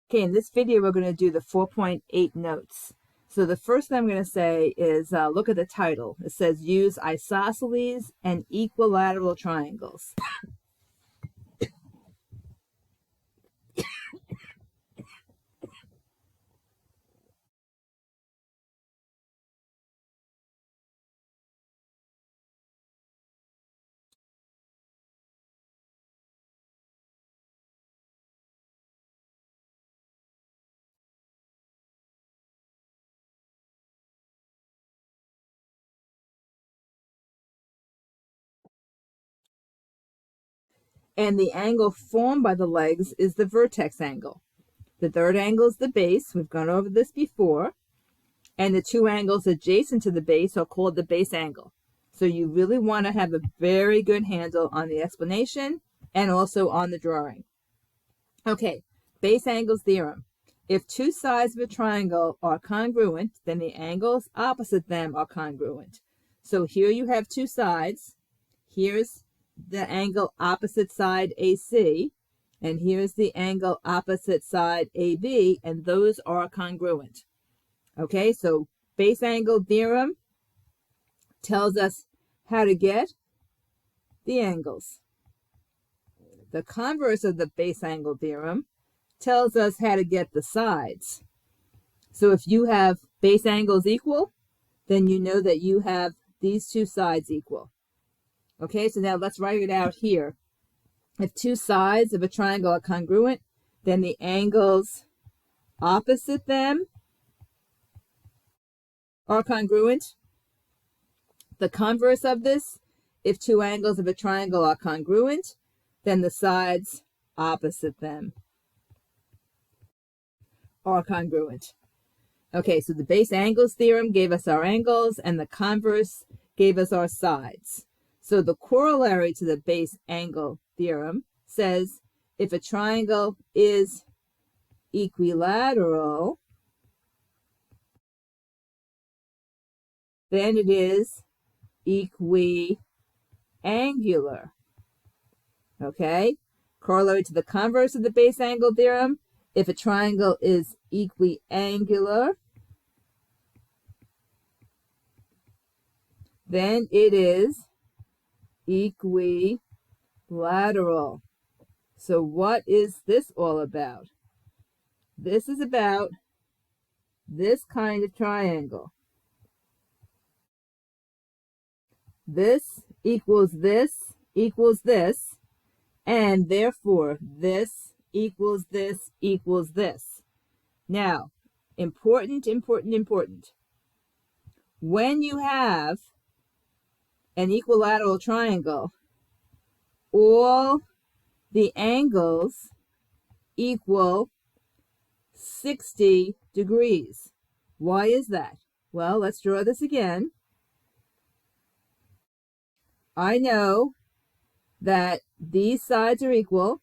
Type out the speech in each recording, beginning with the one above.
Okay, in this video, we're going to do the 4.8 notes. So the first thing I'm going to say is look at the title. It says use isosceles and equilateral triangles. And the angle formed by the legs is the vertex angle. The third angle is the base. We've gone over this before. And the two angles adjacent to the base are called the base angle. So you really want to have a very good handle on the explanation and also on the drawing. Okay, base angles theorem. If two sides of a triangle are congruent, then the angles opposite them are congruent. So here you have two sides. Here's the angle opposite side AC, and here's the angle opposite side AB, and those are congruent. Okay, so base angle theorem tells us how to get the angles. The converse of the base angle theorem tells us how to get the sides. So if you have base angles equal, then you know that you have these two sides equal. Okay, so now let's write it out here. If two sides of a triangle are congruent, then the angles opposite them are congruent. The converse of this, if two angles of a triangle are congruent, then the sides opposite them are congruent. Okay, so the base angles theorem gave us our angles, and the converse gave us our sides. So the corollary to the base angle theorem says if a triangle is equilateral, then it is equiangular. Okay? Corollary to the converse of the base angle theorem, if a triangle is equiangular, then it is equilateral. So what is this all about? This is about this kind of triangle. This equals this equals this, and therefore this equals this equals this. Now, important. When you have an equilateral triangle, all the angles equal 60 degrees. Why is that? Well, let's draw this again. I know that these sides are equal,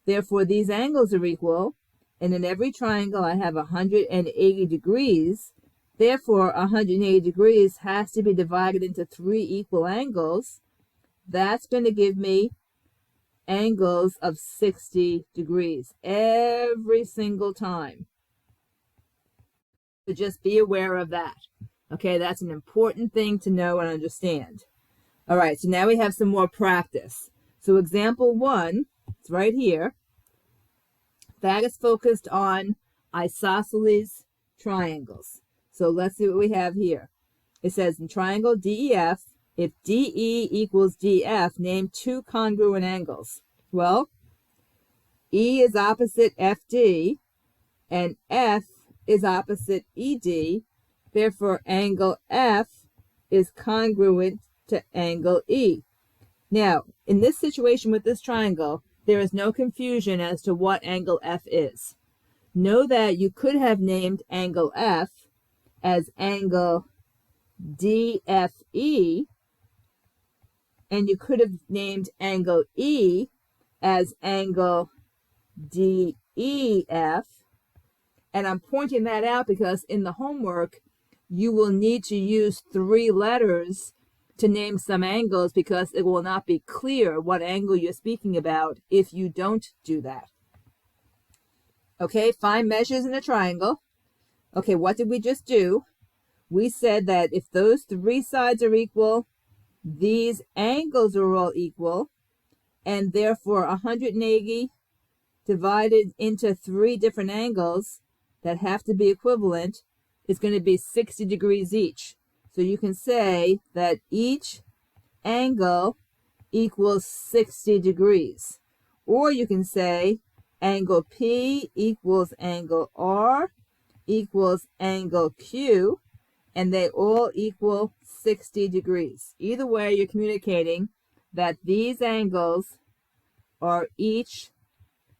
therefore these angles are equal, and in every triangle I have 180 degrees. Therefore, 180 degrees has to be divided into three equal angles. That's going to give me angles of 60 degrees every single time. So just be aware of that. Okay, that's an important thing to know and understand. All right, so now we have some more practice. So example 1, it's right here. That is focused on isosceles triangles. So let's see what we have here. It says in triangle DEF, if DE equals DF, name two congruent angles. Well, E is opposite FD, and F is opposite ED. Therefore, angle F is congruent to angle E. Now, in this situation with this triangle, there is no confusion as to what angle F is. Know that you could have named angle F as angle DFE, and you could have named angle E as angle DEF. And I'm pointing that out because in the homework, you will need to use 3 letters to name some angles because it will not be clear what angle you're speaking about if you don't do that. Okay, find measures in a triangle. Okay, what did we just do? We said that if those three sides are equal, these angles are all equal, and therefore 180 divided into three different angles that have to be equivalent is going to be 60 degrees each. So you can say that each angle equals 60 degrees. Or you can say angle P equals angle R equals angle Q, and they all equal 60 degrees. Either way, you're communicating that these angles are each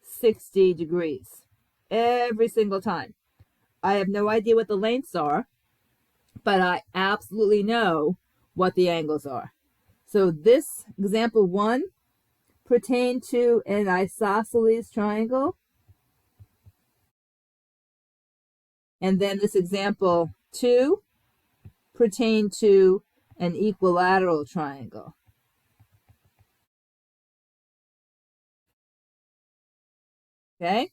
60 degrees every single time. I have no idea what the lengths are, but I absolutely know what the angles are. So this example 1 pertained to an isosceles triangle. And then this example 2 pertained to an equilateral triangle. Okay?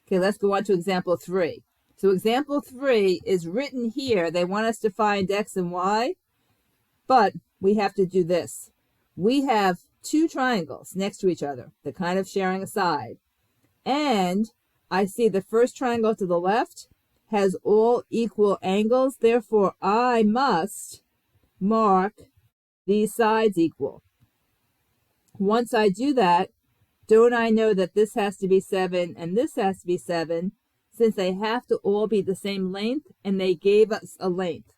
Okay, let's go on to example 3. So example 3 is written here. They want us to find x and y, but we have to do this. We have two triangles next to each other. They're kind of sharing a side. And I see the first triangle to the left has all equal angles. Therefore, I must mark these sides equal. Once I do that, don't I know that this has to be 7 and this has to be 7, since they have to all be the same length, and they gave us a length.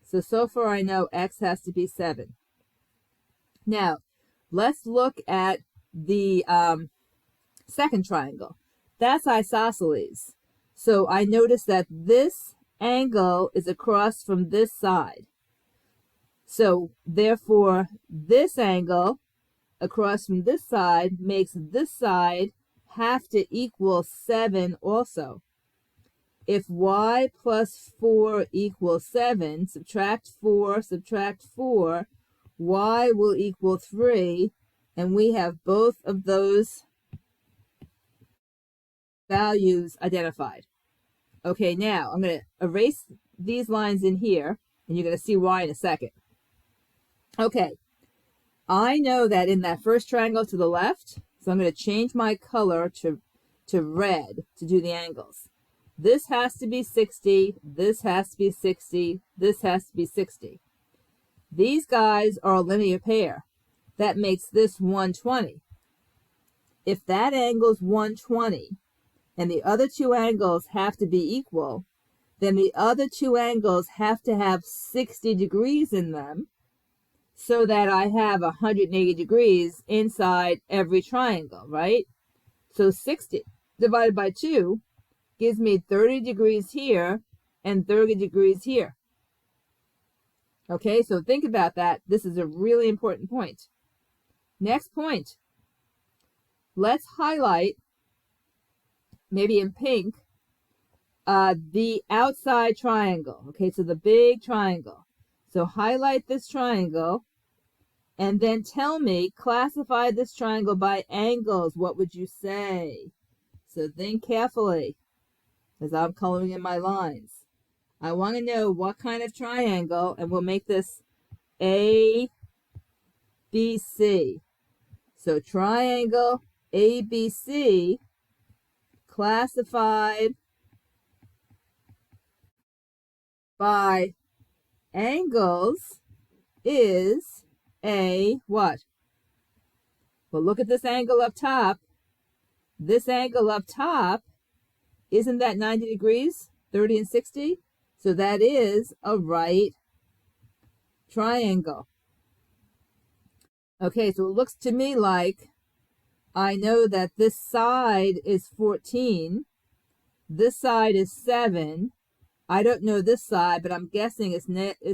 So far I know x has to be 7. Now, let's look at the second triangle. That's isosceles. So I notice that this angle is across from this side. So therefore, this angle across from this side makes this side have to equal 7 also. If y plus 4 equals 7, subtract 4, y will equal 3, and we have both of those values identified. Okay, now I'm going to erase these lines in here, and you're going to see why in a second. Okay, I know that in that first triangle to the left, so I'm going to change my color to red to do the angles. This has to be 60, this has to be 60, this has to be 60. These guys are a linear pair. That makes this 120. If that angle is 120 and the other two angles have to be equal, then the other two angles have to have 60 degrees in them, so that I have 180 degrees inside every triangle, right? So 60 divided by 2 gives me 30 degrees here and 30 degrees here. Okay, so think about that. This is a really important point. Next point. Let's highlight, maybe in pink, the outside triangle. Okay, so the big triangle. So highlight this triangle, and then tell me, classify this triangle by angles. What would you say? So think carefully as I'm coloring in my lines. I want to know what kind of triangle, and we'll make this A, B, C. So triangle ABC, classified by angles, is a what? Well, look at this angle up top. This angle up top, isn't that 90 degrees? 30 and 60? So that is a right triangle. Okay, so it looks to me like I know that this side is 14. This side is 7. I don't know this side, but I'm guessing it's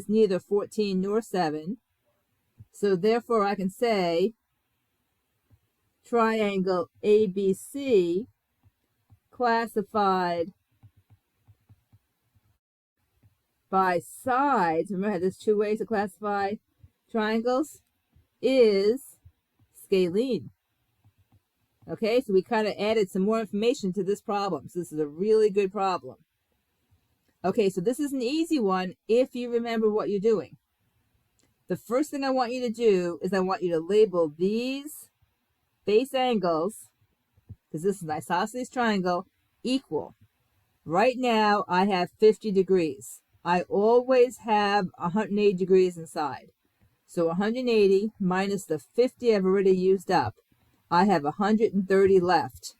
neither 14 nor 7. So therefore I can say triangle ABC, classified by sides, remember there's two ways to classify triangles, is scalene. Okay, so we kind of added some more information to this problem. So this is a really good problem. Okay, so this is an easy one if you remember what you're doing. The first thing I want you to do is I want you to label these base angles, because this is an isosceles triangle, equal. Right now, I have 50 degrees. I always have 180 degrees inside. So 180 minus the 50 I've already used up. I have 130 left.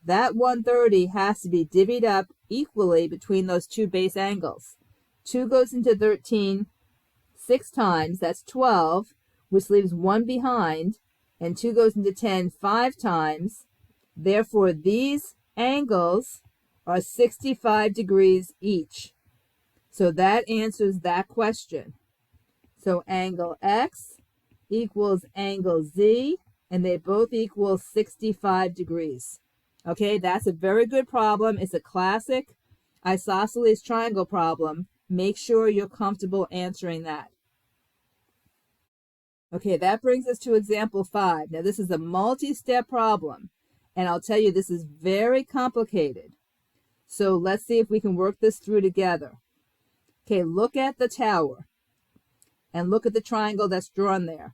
That 130 has to be divvied up equally between those two base angles. 2 goes into 13 6 times, that's 12, which leaves 1 behind, and 2 goes into 10 5 times. Therefore, these angles are 65 degrees each. So that answers that question. So angle X equals angle Z, and they both equal 65 degrees. Okay, that's a very good problem. It's a classic isosceles triangle problem. Make sure you're comfortable answering that. Okay, that brings us to example 5. Now, this is a multi-step problem, and I'll tell you this is very complicated. So let's see if we can work this through together. Okay, look at the tower, and look at the triangle that's drawn there.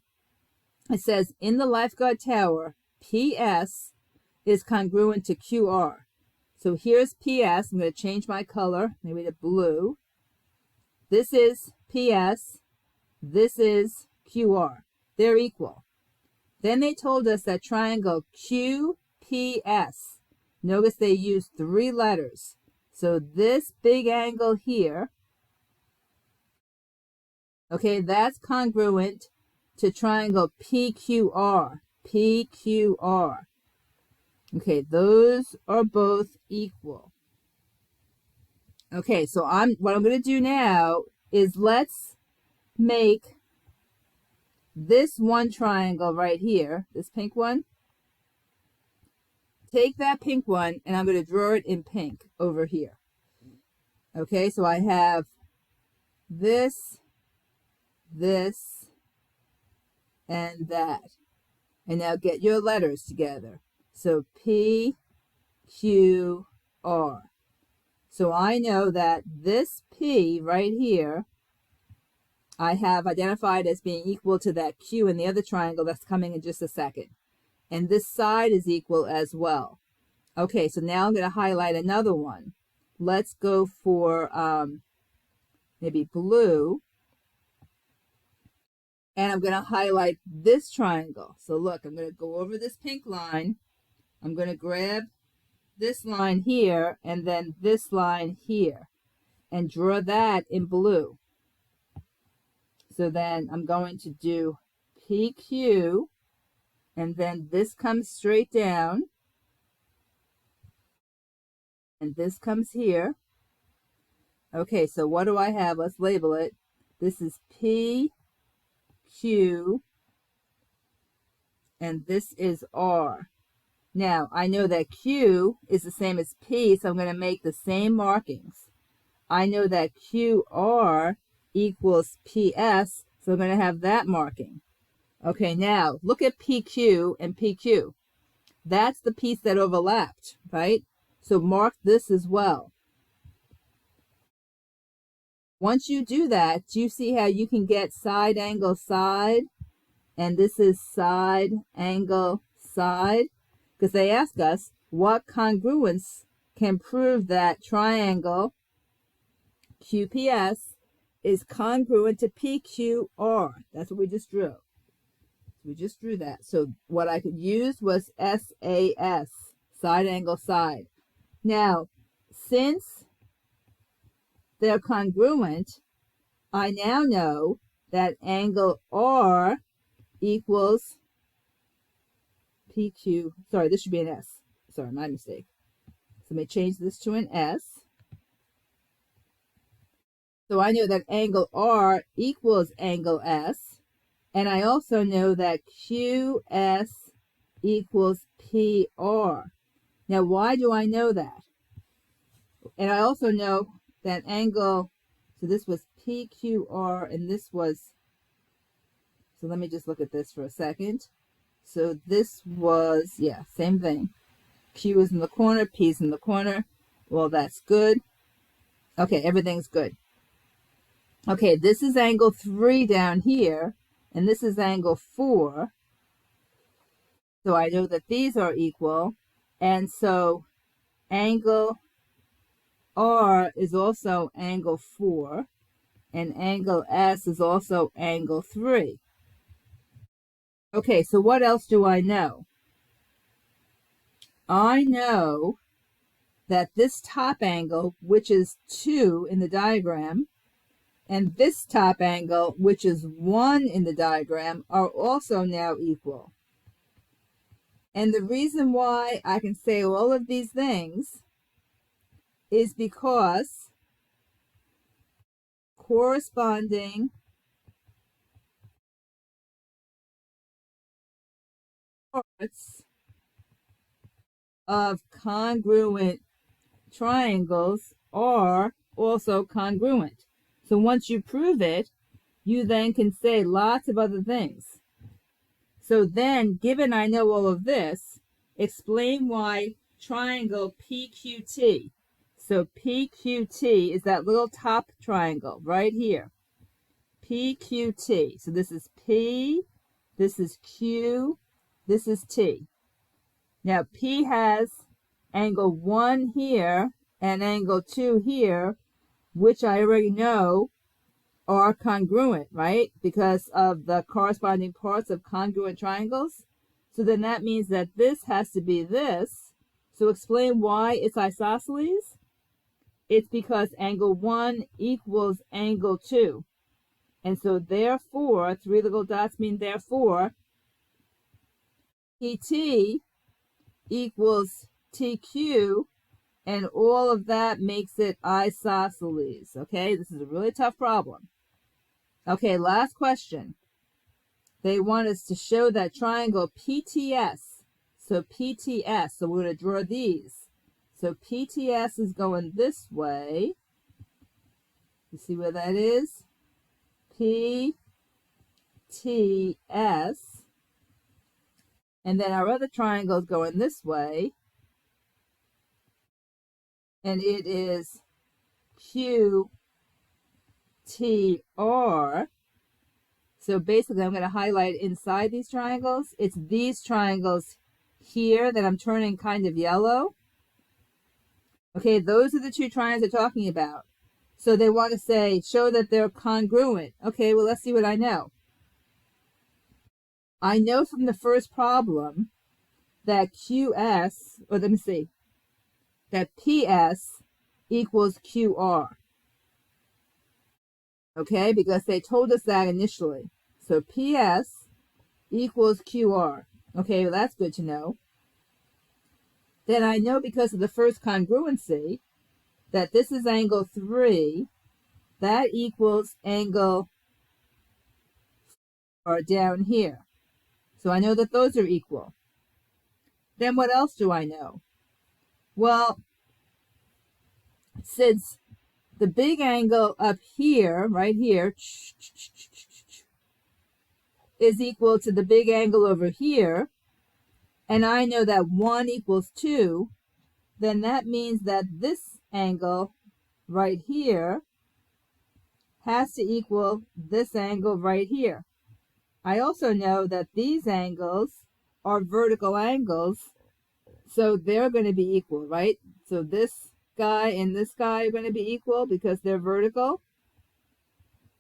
It says, in the lifeguard tower, PS is congruent to QR. So here's PS. I'm going to change my color, maybe to blue. This is PS. This is QR. They're equal. Then they told us that triangle QPS. Notice they used 3 letters. So this big angle here, okay, that's congruent to triangle PQR. PQR. Okay, those are both equal. Okay, so what I'm going to do now is let's make this one triangle right here, this pink one. Take that pink one, and I'm going to draw it in pink over here. Okay, so I have this, this, and that. And now get your letters together. So P, Q, R. So I know that this P right here, I have identified as being equal to that Q in the other triangle that's coming in just a second. And this side is equal as well. Okay, so now I'm going to highlight another one. Let's go for maybe blue. And I'm going to highlight this triangle. So look, I'm going to go over this pink line. I'm going to grab this line here and then this line here and draw that in blue. So then I'm going to do PQ, and then this comes straight down, and this comes here. Okay, so what do I have? Let's label it. This is PQ, and this is R. Now, I know that Q is the same as P, so I'm going to make the same markings. I know that QR equals PS, so I'm going to have that marking. Okay, now look at PQ and PQ. That's the piece that overlapped, right? So mark this as well. Once you do that, do you see how you can get side angle side? And this is side angle side? Because they ask us what congruence can prove that triangle QPS is congruent to PQR. That's what we just drew. We just drew that. So what I could use was SAS, side angle side. Now, since they're congruent, I now know that angle R equals PQ. Sorry, this should be an S. Sorry, my mistake. So let me change this to an S. So I know that angle R equals angle S. And I also know that QS equals PR. Now, why do I know that? And I also know that angle, so this was PQR, and this was, so let me just look at this for a second. So this was, yeah, same thing. Q is in the corner, P is in the corner. Well, that's good. Okay, everything's good. Okay, this is angle 3 down here, and this is angle 4. So I know that these are equal. And so angle R is also angle 4, and angle S is also angle 3. Okay, so what else do I know? I know that this top angle, which is 2 in the diagram, and this top angle, which is 1 in the diagram, are also now equal. And the reason why I can say all of these things is because corresponding parts of congruent triangles are also congruent. So once you prove it, you then can say lots of other things. So then, given I know all of this, explain why triangle PQT. So PQT is that little top triangle right here. PQT. So this is P, this is Q, this is T. Now P has angle 1 here and angle 2 here, which I already know are congruent, right? Because of the corresponding parts of congruent triangles. So then that means that this has to be this. So explain why it's isosceles. It's because angle 1 equals angle 2. And so therefore, 3 little dots mean therefore, PT equals TQ, and all of that makes it isosceles. Okay, this is a really tough problem. Okay, last question. They want us to show that triangle PTS. So PTS, so we're going to draw these. So PTS is going this way. You see where that is? PTS. And then our other triangle is going this way. And it is QTR. So basically, I'm going to highlight inside these triangles. It's these triangles here that I'm turning kind of yellow. Okay, those are the two triangles they're talking about. So they want to say, show that they're congruent. Okay, well, let's see what I know. I know from the first problem that QS, or let me see, that PS equals QR. Okay, because they told us that initially. So PS equals QR. Okay, well, that's good to know. Then I know because of the first congruency that this is angle 3, that equals angle or down here. So I know that those are equal. Then what else do I know? Well, since the big angle up here, right here, is equal to the big angle over here, and I know that 1 equals 2, then that means that this angle right here has to equal this angle right here. I also know that these angles are vertical angles, so they're going to be equal, right? So this guy and this guy are going to be equal because they're vertical.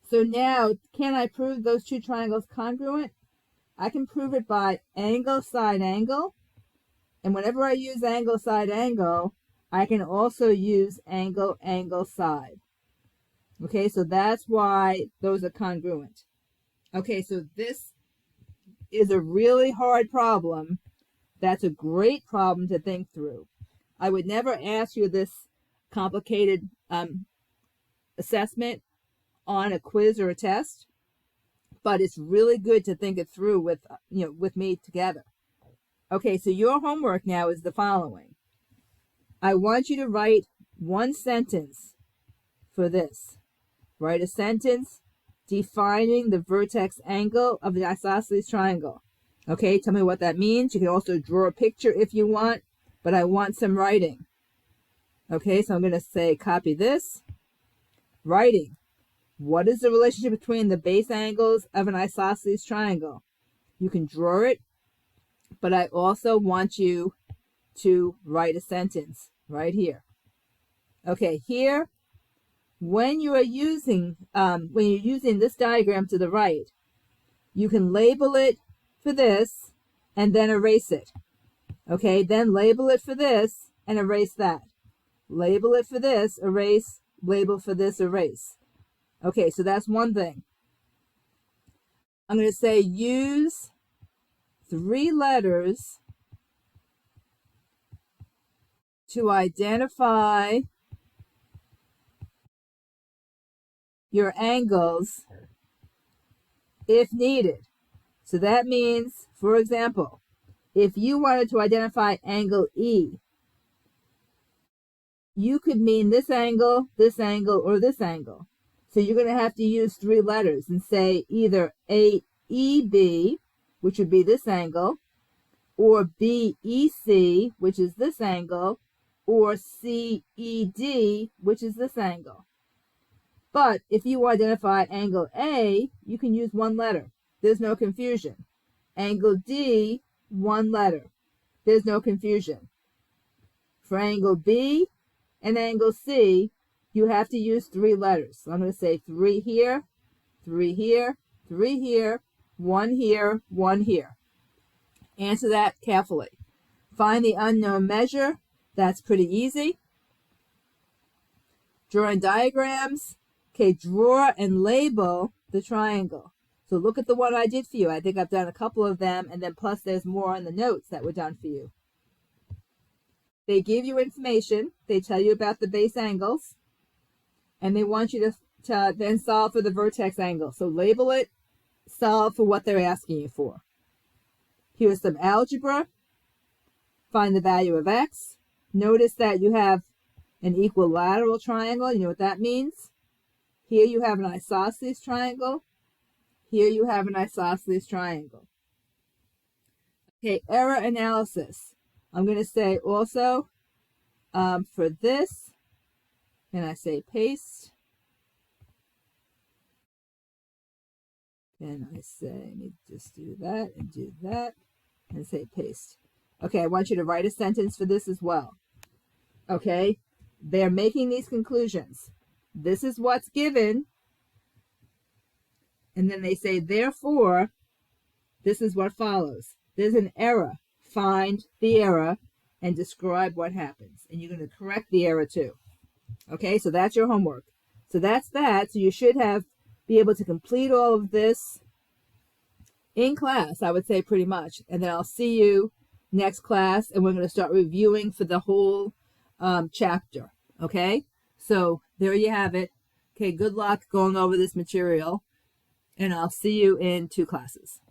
So now, can I prove those two triangles congruent? I can prove it by angle, side, angle. And whenever I use angle, side, angle, I can also use angle, angle, side. Okay, so that's why those are congruent. Okay, so this is a really hard problem. That's a great problem to think through. I would never ask you this complicated assessment on a quiz or a test, but it's really good to think it through with me together. Okay, so your homework now is the following. I want you to write one sentence for this. Write a sentence defining the vertex angle of the isosceles triangle. Okay, tell me what that means. You can also draw a picture if you want, but I want some writing. Okay, so I'm going to say copy this. Writing. What is the relationship between the base angles of an isosceles triangle? You can draw it, but I also want you to write a sentence right here. Okay, here, when you're using this diagram to the right, you can label it for this and then erase it. Okay, then label it for this and erase that. Label it for this, erase, label for this, erase. Okay, so that's one thing. I'm going to say use 3 letters to identify your angles if needed. So that means, for example, if you wanted to identify angle E, you could mean this angle, or this angle. So you're going to have to use 3 letters and say either AEB, which would be this angle, or BEC, which is this angle, or CED, which is this angle. But if you identify angle A, you can use 1 letter. There's no confusion. Angle D, 1 letter. There's no confusion. For angle B and angle C, you have to use 3 letters. So I'm going to say 3 here, 3 here, 3 here, 1 here, 1 here. Answer that carefully. Find the unknown measure. That's pretty easy. Drawing diagrams. Okay, draw and label the triangle. So look at the one I did for you. I think I've done a couple of them, and then plus there's more in the notes that were done for you. They give you information. They tell you about the base angles, and they want you to then solve for the vertex angle. So label it, solve for what they're asking you for. Here's some algebra. Find the value of x. Notice that you have an equilateral triangle. You know what that means? Here you have an isosceles triangle. Here you have an isosceles triangle. Okay, error analysis. I'm going to say also for this, and I say paste. And I say, let me just do that and say paste. Okay, I want you to write a sentence for this as well. Okay, they're making these conclusions. This is what's given. And then they say, therefore, this is what follows. There's an error. Find the error and describe what happens. And you're going to correct the error too. Okay, so that's your homework. So that's that. So you should be able to complete all of this in class, I would say pretty much. And then I'll see you next class, and we're going to start reviewing for the whole chapter. Okay, so there you have it. Okay, good luck going over this material, and I'll see you in 2 classes.